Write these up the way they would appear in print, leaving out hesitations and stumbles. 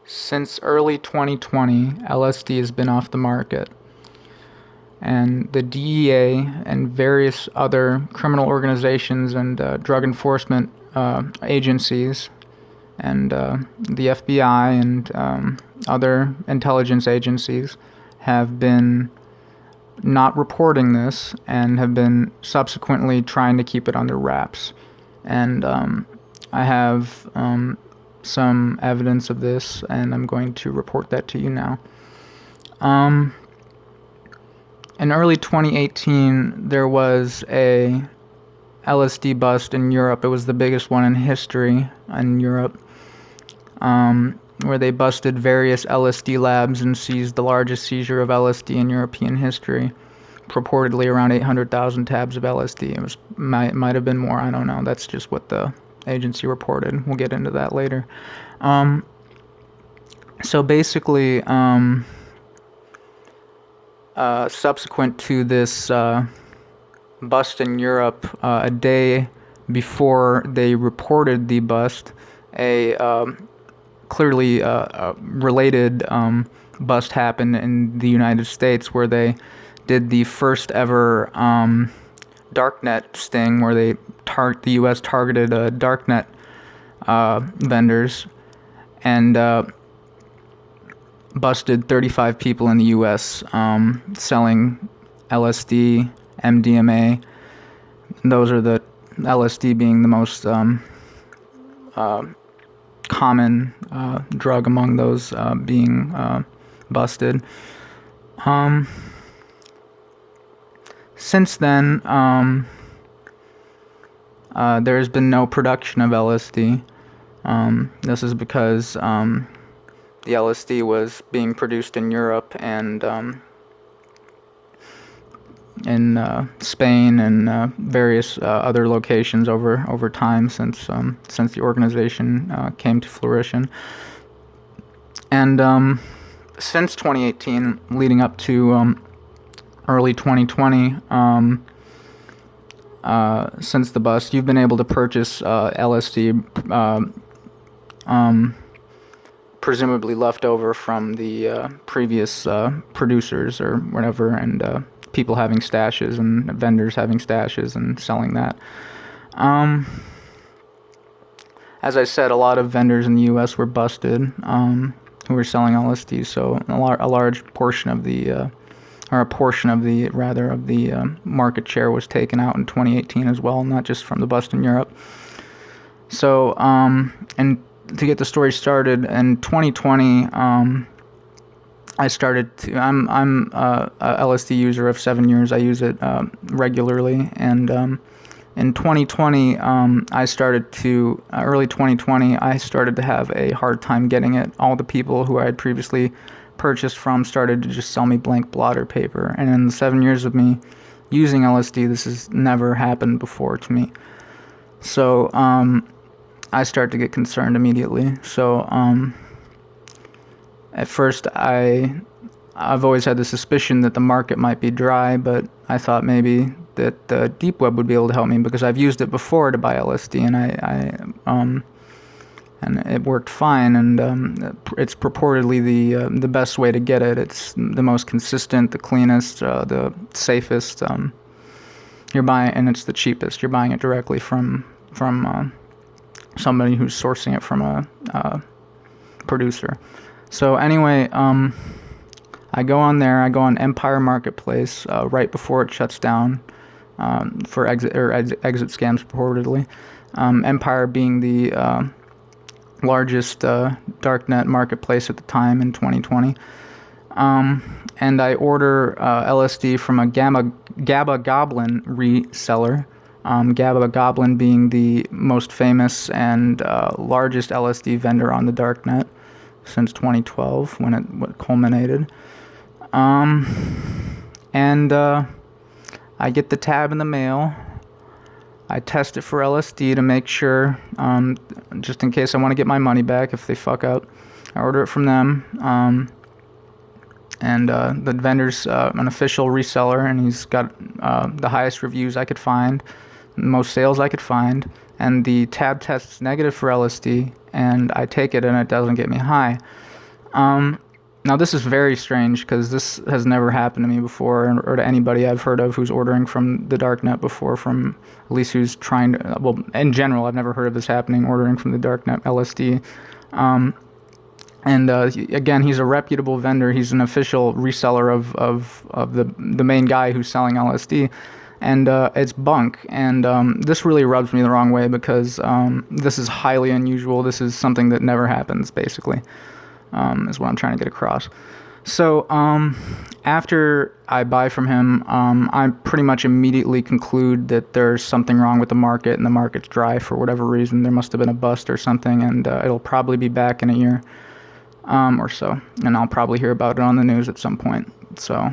Since early 2020, LSD has been off the market, and the DEA and various other criminal organizations and drug enforcement agencies and the FBI and other intelligence agencies have been not reporting this and have been subsequently trying to keep it under wraps. And I have some evidence of this, and I'm going to report that to you now. In early 2018, there was a LSD bust in Europe. It was the biggest one in history in Europe, where they busted various LSD labs and seized the largest seizure of LSD in European history, purportedly around 800,000 tabs of LSD. It might have been more, I don't know. That's just what the agency reported. We'll get into that later. So basically, subsequent to this bust in Europe, a day before they reported the bust, a clearly related bust happened in the United States, where they did the first ever darknet sting, where the U.S. targeted darknet vendors and busted 35 people in the U.S. Selling LSD, MDMA. Those are the LSD being the most common drug among those being busted. Since then, there has been no production of LSD. This is because the LSD was being produced in Europe and in Spain and various other locations over time since the organization came to fruition. And since 2018, leading up to early 2020, since the bust, you've been able to purchase LSD, presumably left over from the previous producers or whatever, and people having stashes and vendors having stashes and selling that. As I said, a lot of vendors in the U.S. were busted who were selling LSD, so a large portion of the market share was taken out in 2018 as well, not just from the bust in Europe. So, and to get the story started, in 2020, I started to. I'm a LSD user of 7 years. I use it regularly, and in 2020, early 2020, I started to have a hard time getting it. All the people who I had previously purchased from started to just sell me blank blotter paper, and in the 7 years of me using LSD, this has never happened before to me. So I started to get concerned immediately. So at first I've always had the suspicion that the market might be dry, but I thought maybe that the deep web would be able to help me, because I've used it before to buy LSD, and it worked fine, and it's purportedly the best way to get it. It's the most consistent, the cleanest, the safest. You're buying, and it's the cheapest. You're buying it directly from somebody who's sourcing it from a producer. So anyway, I go on Empire Marketplace right before it shuts down for exit scams purportedly. Empire being the largest darknet marketplace at the time in 2020. And I order LSD from a GABA Goblin reseller. GABA Goblin being the most famous and largest LSD vendor on the darknet since 2012, when it culminated. And I get the tab in the mail. I test it for LSD to make sure, just in case I want to get my money back if they fuck up. I order it from them. And the vendor's an official reseller, and he's got the highest reviews I could find, most sales I could find, and the tab tests negative for LSD, and I take it and it doesn't get me high. Now this is very strange because this has never happened to me before, or to anybody I've heard of who's ordering from the darknet before. From at least who's trying to. Well, in general, I've never heard of this happening. Ordering from the darknet, LSD. And again, he's a reputable vendor. He's an official reseller of the main guy who's selling LSD, and it's bunk. And this really rubs me the wrong way because this is highly unusual. This is something that never happens, basically. Is what I'm trying to get across. So after I buy from him, I pretty much immediately conclude that there's something wrong with the market and the market's dry for whatever reason. There must have been a bust or something, and it'll probably be back in a year or so, and I'll probably hear about it on the news at some point. So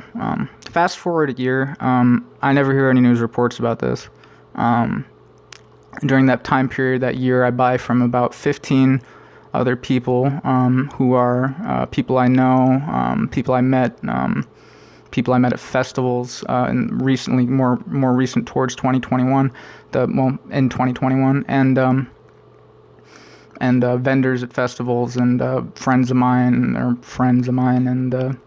fast forward a year, I never hear any news reports about this. During that time period, that year, I buy from about 15 other people who are people I know, people I met at festivals, and recently, more recent towards 2021, in 2021, and vendors at festivals, and friends of mine, and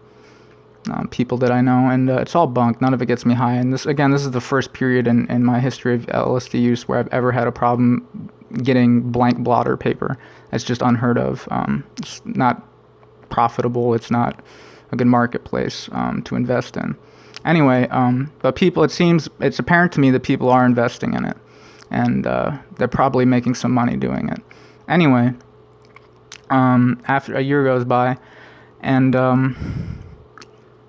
people that I know, and it's all bunk. None of it gets me high. And this is the first period in my history of LSD use where I've ever had a problem getting blank blotter paper. It's just unheard of. It's not profitable. It's not a good marketplace to invest in. Anyway, but it's apparent to me that people are investing in it, and they're probably making some money doing it. Anyway, after a year goes by, and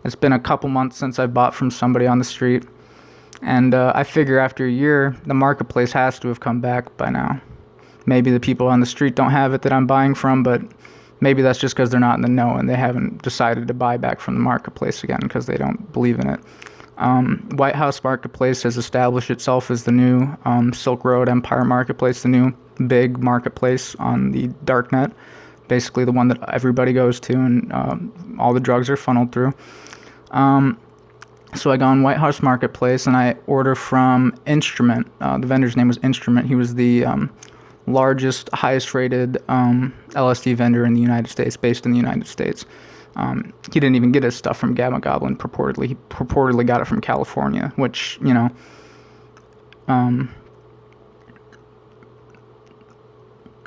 it's been a couple months since I bought from somebody on the street, and I figure after a year, the marketplace has to have come back by now. Maybe the people on the street don't have it that I'm buying from, but maybe that's just because they're not in the know and they haven't decided to buy back from the marketplace again because they don't believe in it. White House Marketplace has established itself as the new Silk Road Empire Marketplace, the new big marketplace on the darknet, basically the one that everybody goes to and all the drugs are funneled through. So I go on White House Marketplace and I order from Instrument. The vendor's name was Instrument. He was the largest, highest rated LSD vendor in the United States, based in the United States. He didn't even get his stuff from Gamma Goblin, purportedly. He purportedly got it from California, which,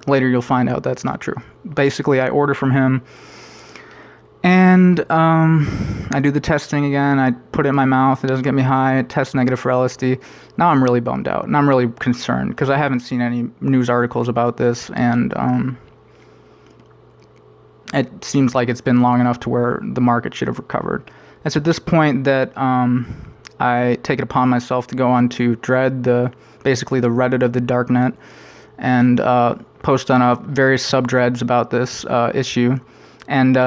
later you'll find out that's not true. Basically, I order from him, and I do the testing again. I put it in my mouth. It doesn't get me high. I test negative for LSD. Now I'm really bummed out, and I'm really concerned because I haven't seen any news articles about this, and it seems like it's been long enough to where the market should have recovered. It's at this point that I take it upon myself to go on to Dread, basically the Reddit of the darknet, and post on various subdreads about this issue. And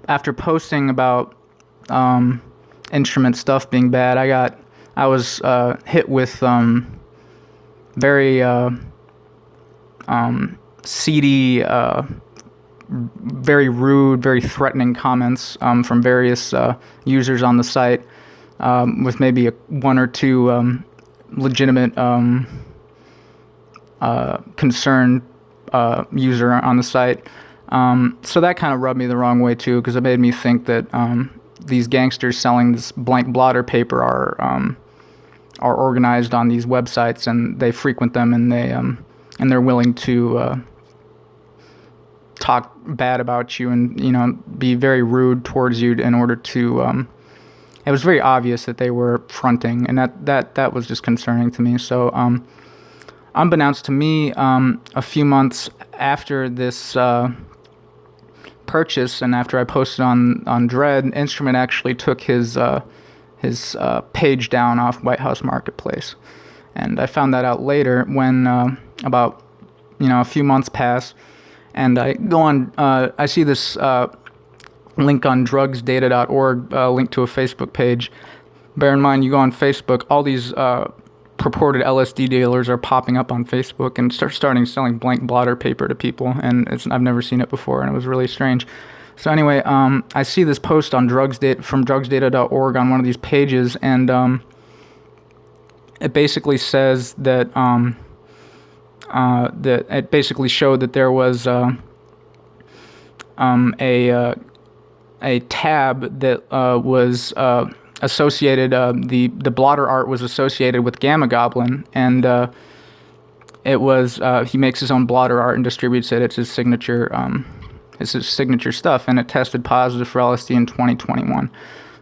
after posting about Instrument stuff being bad, I was hit with very seedy, very rude, very threatening comments from various users on the site, with maybe one or two legitimate concerned user on the site. So that kind of rubbed me the wrong way too, because it made me think that these gangsters selling this blank blotter paper are organized on these websites, and they frequent them, and they're willing to talk bad about you and be very rude towards you in order to. It was very obvious that they were fronting, and that was just concerning to me. So, unbeknownst to me, a few months after this purchase, and after I posted on Dread, Instrument actually took his page down off White House Marketplace, and I found that out later when about a few months pass, and I go on. I see this link on drugsdata.org, link to a Facebook page. Bear in mind, you go on Facebook, all these purported LSD dealers are popping up on Facebook and starting selling blank blotter paper to people, and I've never seen it before, and it was really strange. So anyway, I see this post on from drugsdata.org on one of these pages, and it basically says that that it basically showed that there was a tab that was associated. The blotter art was associated with Gamma Goblin, and it was he makes his own blotter art and distributes it. It's his signature. It's his signature stuff, and it tested positive for LSD in 2021.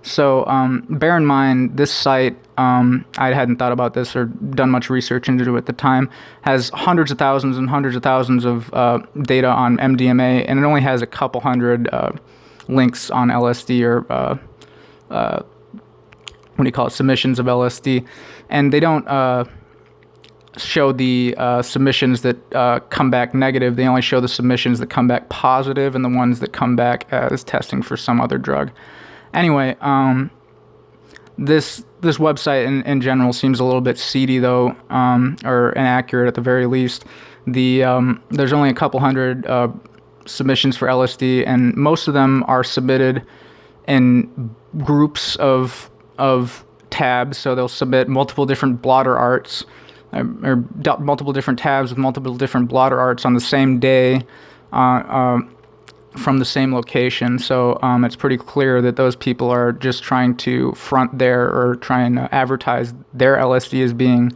So bear in mind, this site, I hadn't thought about this or done much research into it at the time, has hundreds of thousands and hundreds of thousands of data on MDMA, and it only has a couple hundred links on LSD or what do you call it, submissions of LSD. And they don't show the submissions that come back negative. They only show the submissions that come back positive and the ones that come back as testing for some other drug. Anyway, this website in general seems a little bit seedy, though, or inaccurate at the very least. There's only a couple hundred submissions for LSD, and most of them are submitted in groups of tabs. So they'll submit multiple different blotter arts, or multiple different tabs with multiple different blotter arts on the same day. From the same location, so it's pretty clear that those people are just trying to front their or try and advertise their LSD as being,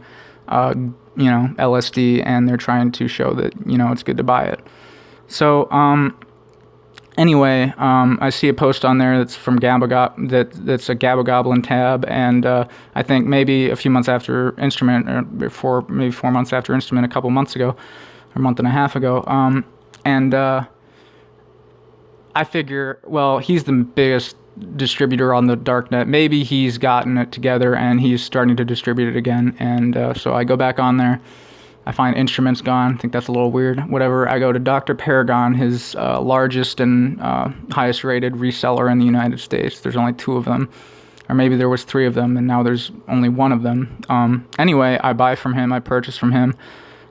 LSD, and they're trying to show that it's good to buy it. So anyway, I see a post on there that's from that's a Gamma Goblin tab, and I think maybe a few months after Instrument, or maybe 4 months after Instrument, a couple months ago, or a month and a half ago, I figure, well, he's the biggest distributor on the darknet. Maybe he's gotten it together and he's starting to distribute it again. And so I go back on there. I find Instrument's gone. I think that's a little weird. Whatever. I go to Dr. Paragon, his largest and highest rated reseller in the United States. There's only 2 of them. Or maybe there was 3 of them and now there's only 1 of them. Anyway, I buy from him. I purchase from him.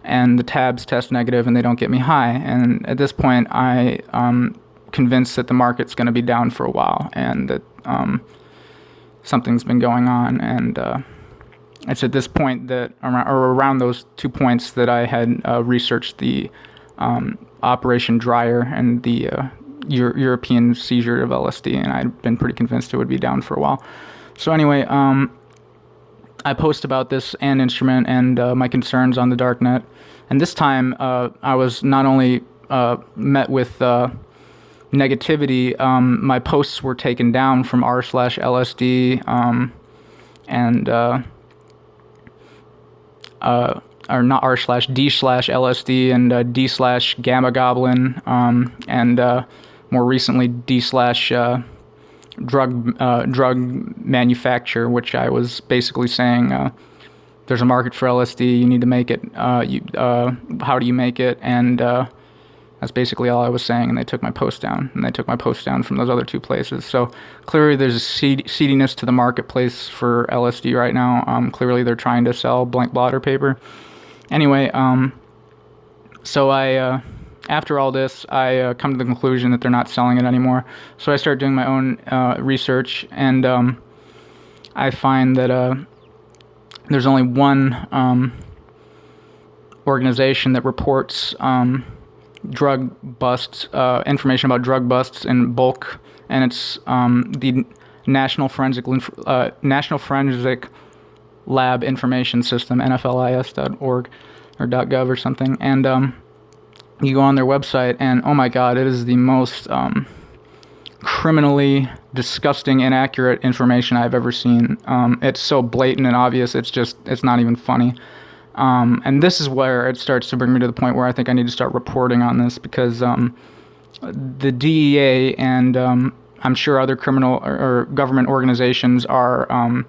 And the tabs test negative and they don't get me high. And at this point, I'm convinced that the market's going to be down for a while and that something's been going on, and it's at this point that around those 2 points that I had researched the Operation Dryer and the European seizure of LSD, and I'd been pretty convinced it would be down for a while. So anyway, I post about this and Instrument and my concerns on the darknet, and this time I was not only met with negativity. My posts were taken down from r/LSD and or not r/d/LSD and d/Gamma Goblin and more recently d/drug manufacturer, which I was basically saying there's a market for LSD. You need to make it. How do you make it? And that's basically all I was saying, and they took my post down. And they took my post down from those other 2 places. So clearly there's a seediness to the marketplace for LSD right now. Clearly they're trying to sell blank blotter paper. Anyway, so I, after all this, I come to the conclusion that they're not selling it anymore. So I start doing my own research, and I find that there's only one organization that reports drug busts, information about drug busts in bulk, and it's the National Forensic Lab Information System, nflis.org or .gov or something, and you go on their website, and oh my god, it is the most criminally disgusting, inaccurate information I've ever seen. It's so blatant and obvious, it's not even funny. And this is where it starts to bring me to the point where I think I need to start reporting on this, because the DEA and I'm sure other criminal or government organizations are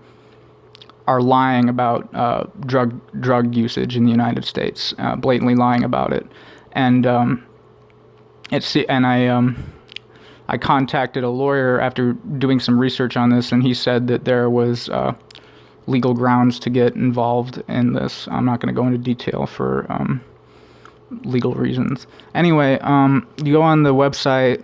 lying about drug usage in the United States, blatantly lying about it. And I contacted a lawyer after doing some research on this, and he said that there was legal grounds to get involved in this. I'm not going to go into detail for legal reasons. Anyway, you go on the website.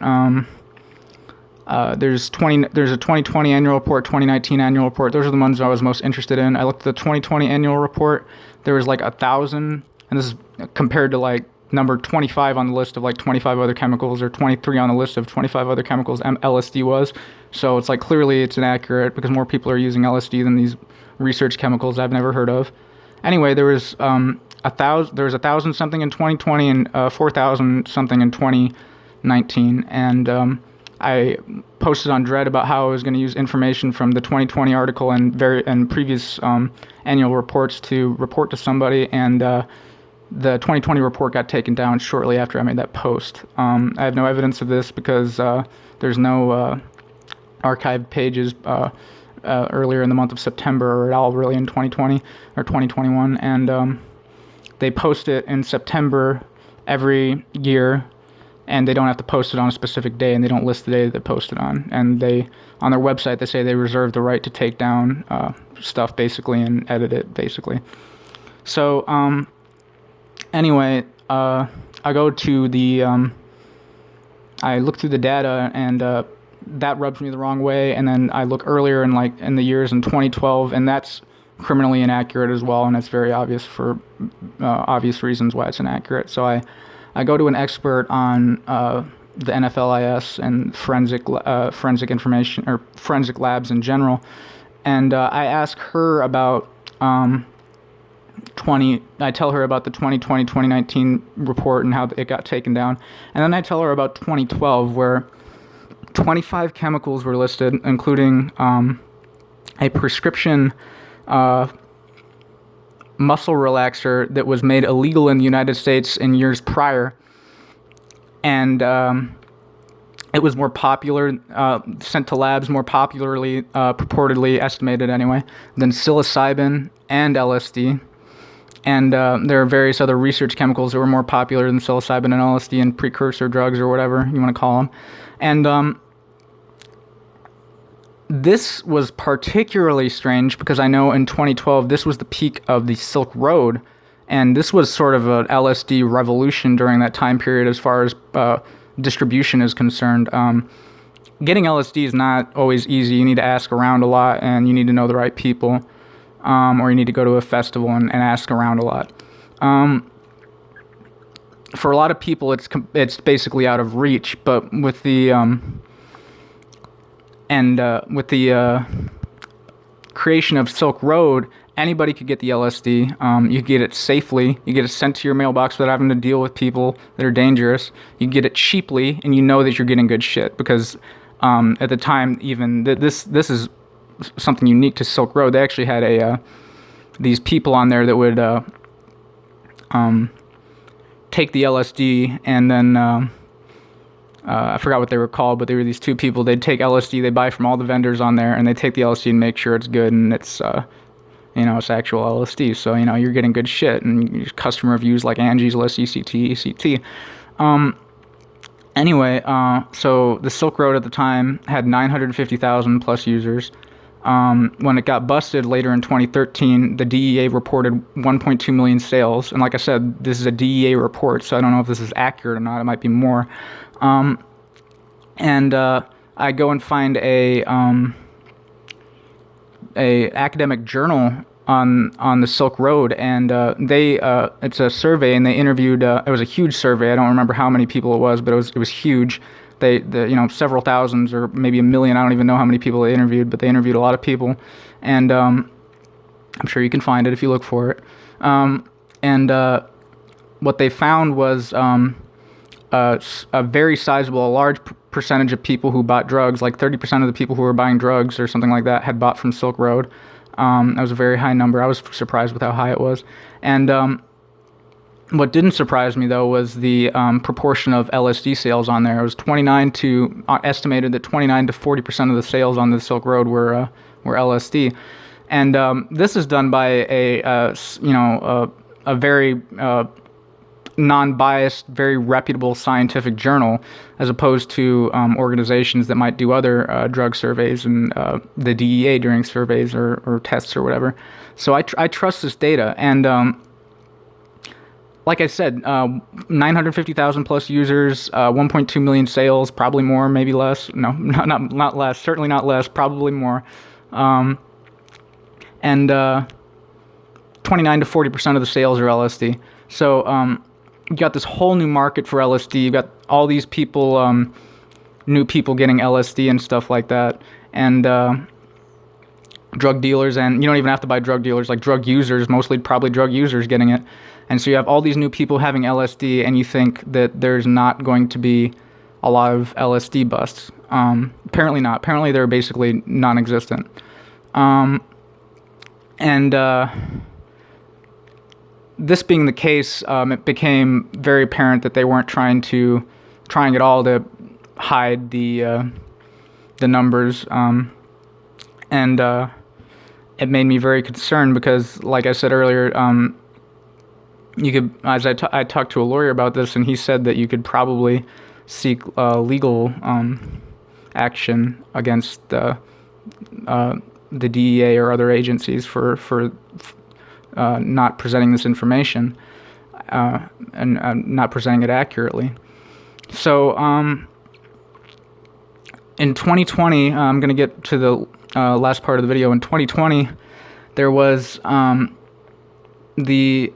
There's a 2020 annual report, 2019 annual report. Those are the ones I was most interested in. I looked at the 2020 annual report. There was like 1,000, and this is compared to like number 25 on the list of like 25 other chemicals, or 23 on the list of 25 other chemicals LSD was. So it's like clearly it's inaccurate because more people are using LSD than these research chemicals I've never heard of. Anyway, there was 1,000 something in 2020 and 4,000 something in 2019, and I posted on Dread about how I was going to use information from the 2020 article and previous annual reports to report to somebody, and the 2020 report got taken down shortly after I made that post. I have no evidence of this because there's no archived pages earlier in the month of September or at all really in 2020 or 2021, and they post it in September every year, and they don't have to post it on a specific day, and they don't list the day that they post it on. And they, on their website, they say they reserve the right to take down stuff, basically, and edit it, basically. So, anyway, I go to the, I look through the data, and that rubs me the wrong way, and then I look earlier in the years in 2012, and that's criminally inaccurate as well, and it's very obvious for obvious reasons why it's inaccurate. So I go to an expert on the NFLIS and forensic information, or forensic labs in general, and I ask her about I tell her about the 2020-2019 report and how it got taken down, and then I tell her about 2012, where 25 chemicals were listed, including a prescription muscle relaxer that was made illegal in the United States in years prior, and it was more popular, sent to labs more popularly, purportedly estimated anyway, than psilocybin and LSD. And there are various other research chemicals that were more popular than psilocybin and LSD, and precursor drugs, or whatever you want to call them. And this was particularly strange because I know in 2012 this was the peak of the Silk Road, and this was sort of an LSD revolution during that time period as far as distribution is concerned. Getting LSD is not always easy. You need to ask around a lot, and you need to know the right people, or you need to go to a festival and ask around a lot. For a lot of people, it's basically out of reach, but with the creation of Silk Road, anybody could get the LSD. You could get it safely. You get it sent to your mailbox without having to deal with people that are dangerous. You get it cheaply, and you know that you're getting good shit because at the time, even this is something unique to Silk Road. They actually had these people on there that would take the LSD and then. I forgot what they were called, but they were these two people. They'd take LSD, they buy from all the vendors on there, and they take the LSD and make sure it's good, and it's, it's actual LSD. So, you're getting good shit, and customer reviews like Angie's List, ECT. Anyway, so the Silk Road at the time had 950,000 plus users. When it got busted later in 2013, the DEA reported 1.2 million sales. And like I said, this is a DEA report, so I don't know if this is accurate or not. It might be more. I go and find a academic journal on the Silk Road, and it's a survey, and they interviewed. It was a huge survey. I don't remember how many people it was, but it was huge. Several thousands or maybe a million. I don't even know how many people they interviewed, but they interviewed a lot of people, and I'm sure you can find it if you look for it. What they found was a very sizable, a large percentage of people who bought drugs, like 30% of the people who were buying drugs or something like that, had bought from Silk Road. That was a very high number. I was surprised with how high it was. And what didn't surprise me, though, was the proportion of LSD sales on there. It was estimated that 29 to 40% of the sales on the Silk Road were LSD. And this is done by a very non-biased, very reputable scientific journal, as opposed to organizations that might do other drug surveys and the DEA during surveys or tests or whatever. So I trust this data, and like I said, 950,000 plus users, 1.2 million sales, probably more, maybe less. No, not less. Certainly not less. Probably more. And 29 to 40% of the sales are LSD. So you got this whole new market for LSD. You got all these people, new people getting LSD and stuff like that, and drug dealers, and you don't even have to buy drug dealers, like drug users, mostly probably drug users getting it. And so you have all these new people having LSD, and you think that there's not going to be a lot of LSD busts. Apparently not. Apparently they're basically non-existent. This being the case, it became very apparent that they weren't trying at all to hide the numbers, and it made me very concerned because, like I said earlier, you could, as I talked to a lawyer about this, and he said that you could probably seek legal action against the DEA or other agencies for not presenting this information and not presenting it accurately. So in 2020, I'm going to get to the last part of the video. In 2020, there was the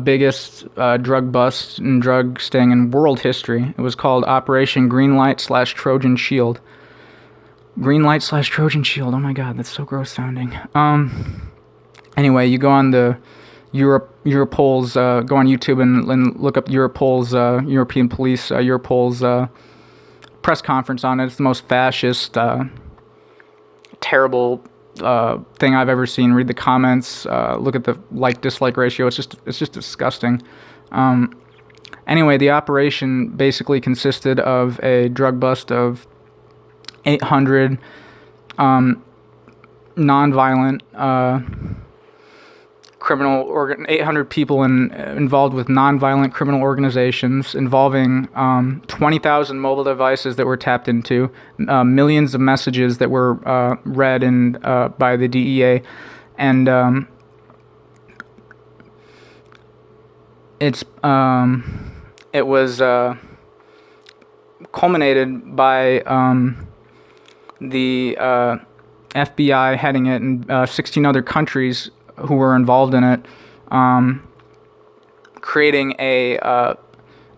biggest drug bust and drug sting in world history. It was called Operation Greenlight/Trojan Shield. Greenlight/Trojan Shield. Oh my God, that's so gross sounding. Anyway, you go on the Europol's, go on YouTube and look up Europol's, European Police, Europol's press conference on it. It's the most fascist, terrible thing I've ever seen. Read the comments, look at the like-dislike ratio. It's just disgusting. Anyway, the operation basically consisted of a drug bust of 800 nonviolent 800 people involved with nonviolent criminal organizations, involving 20,000 mobile devices that were tapped into, millions of messages that were read by the DEA, and it was culminated by the FBI heading it, and 16 other countries who were involved in it, creating a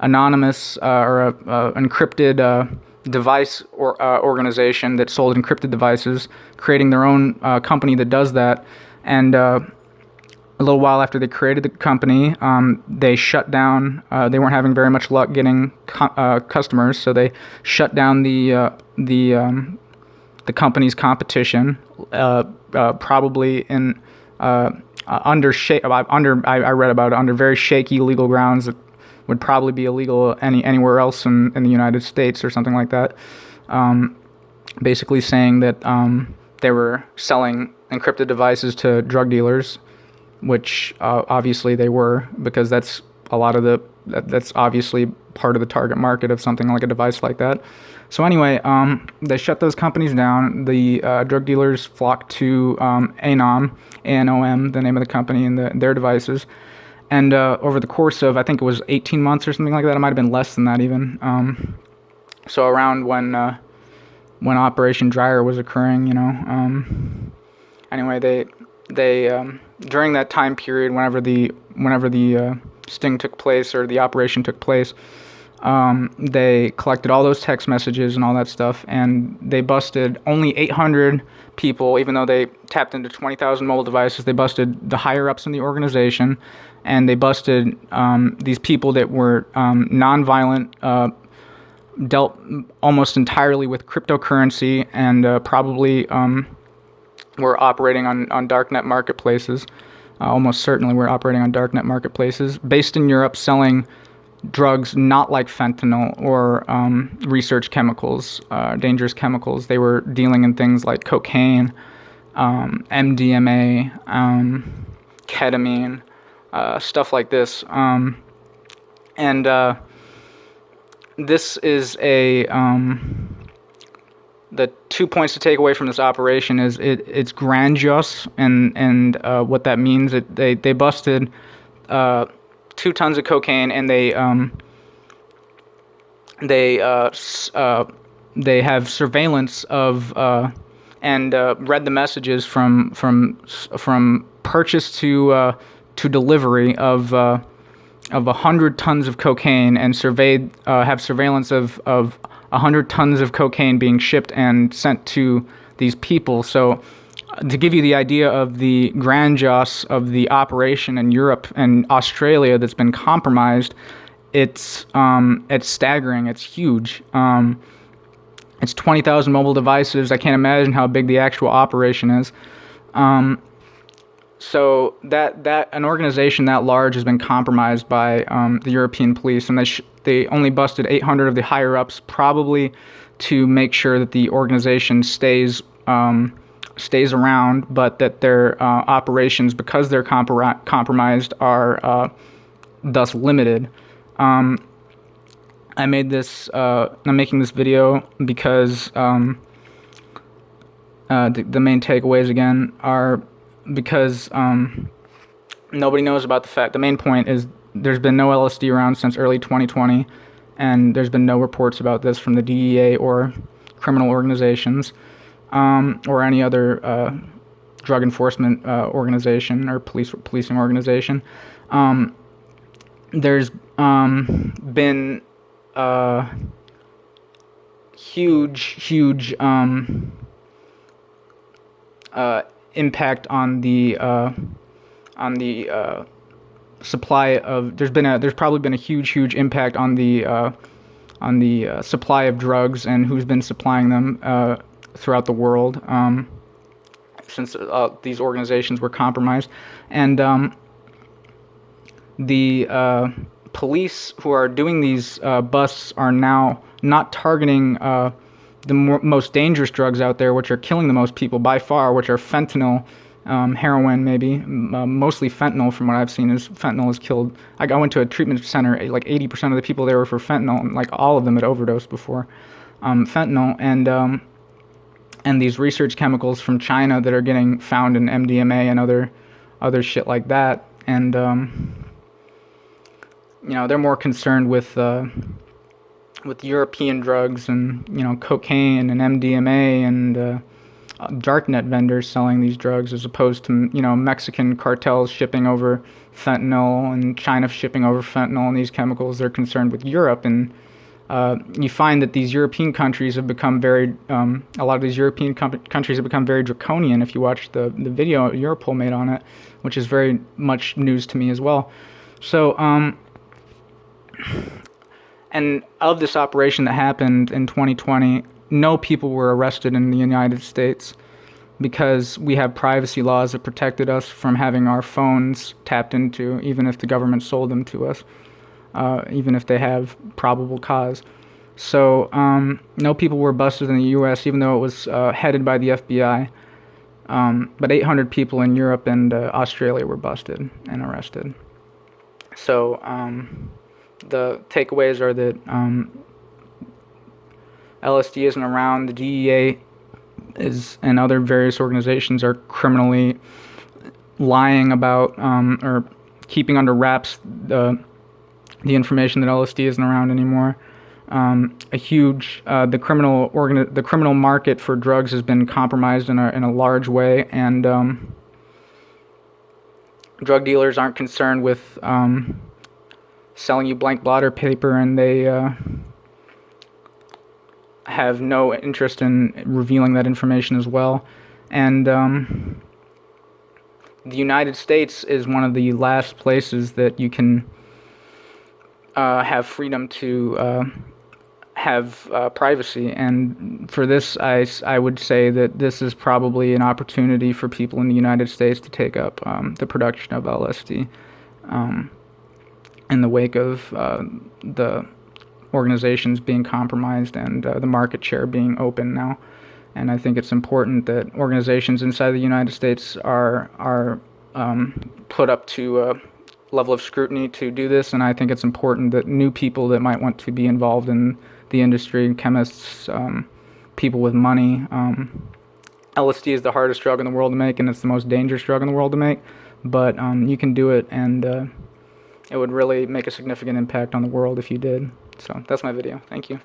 anonymous or a encrypted device organization that sold encrypted devices, creating their own company that does that. And a little while after they created the company, they shut down. They weren't having very much luck getting customers, so they shut down the company's competition, probably in I read about it, under very shaky legal grounds that would probably be illegal anywhere else in the United States or something like that. Basically saying that they were selling encrypted devices to drug dealers, which obviously they were, because that's obviously part of the target market of something like a device like that. So anyway, they shut those companies down. The drug dealers flocked to ANOM, A-N-O-M, the name of the company, and their devices. And over the course of, I think it was 18 months or something like that, it might have been less than that even. So around when Operation Dryer was occurring, anyway, they during that time period, whenever the sting took place or the operation took place, they collected all those text messages and all that stuff, and they busted only 800 people, even though they tapped into 20,000 mobile devices. They busted the higher-ups in the organization, and they busted these people that were nonviolent, dealt almost entirely with cryptocurrency, and probably were operating on darknet marketplaces. Almost certainly were operating on darknet marketplaces based in Europe, selling drugs not like fentanyl or research chemicals, dangerous chemicals. They were dealing in things like cocaine, MDMA, ketamine, stuff like this. And this is the 2 points to take away from this operation is it's grandiose, and what that means, they busted 2 tons of cocaine, and they have surveillance of and read the messages from purchase to delivery of 100 tons of cocaine and have surveillance of 100 tons of cocaine being shipped and sent to these people. So to give you the idea of the grandiose of the operation in Europe and Australia that's been compromised, it's staggering. It's huge. It's 20,000 mobile devices. I can't imagine how big the actual operation is. So that an organization that large has been compromised by the European police, and they only busted 800 of the higher ups, probably to make sure that the organization stays around, but that their operations, because they're compromised, are thus limited. I'm making this video because the main takeaways again are because nobody knows about the fact. The main point is there's been no LSD around since early 2020, and there's been no reports about this from the DEA or criminal organizations or any other drug enforcement organization or policing organization. There's been huge impact on the supply of. There's probably been a huge impact on the supply of drugs and who's been supplying them throughout the world since these organizations were compromised, and the police who are doing these busts are now not targeting the most dangerous drugs out there, which are killing the most people by far, which are fentanyl, heroin, maybe mostly fentanyl. From what I've seen, is fentanyl has killed. I went to a treatment center, like 80% of the people there were for fentanyl, and like all of them had overdosed before fentanyl, and these research chemicals from China that are getting found in MDMA and other shit like that, and they're more concerned with European drugs and cocaine and MDMA and darknet vendors selling these drugs, as opposed to Mexican cartels shipping over fentanyl and China shipping over fentanyl and these chemicals. They're concerned with Europe, and you find that these European countries have become very a lot of these European countries have become very draconian. If you watch the video Europol made on it, which is very much news to me as well. So and of this operation that happened in 2020, no people were arrested in the United States because we have privacy laws that protected us from having our phones tapped into, even if the government sold them to us, even if they have probable cause. So no people were busted in the U.S., even though it was headed by the FBI. But 800 people in Europe and Australia were busted and arrested. So the takeaways are that LSD isn't around. The DEA and other various organizations are criminally lying about or keeping under wraps the information that LSD isn't around anymore. The criminal market for drugs has been compromised in a large way, and drug dealers aren't concerned with selling you blank blotter paper, and they have no interest in revealing that information as well. And the United States is one of the last places that you can have freedom to have privacy. And for this, I would say that this is probably an opportunity for people in the United States to take up the production of LSD in the wake of the organizations being compromised and the market share being open now. And I think it's important that organizations inside the United States are put up to a level of scrutiny to do this. And I think it's important that new people that might want to be involved in the industry, chemists, people with money. LSD is the hardest drug in the world to make, and it's the most dangerous drug in the world to make. But you can do it, and it would really make a significant impact on the world if you did. So that's my video. Thank you.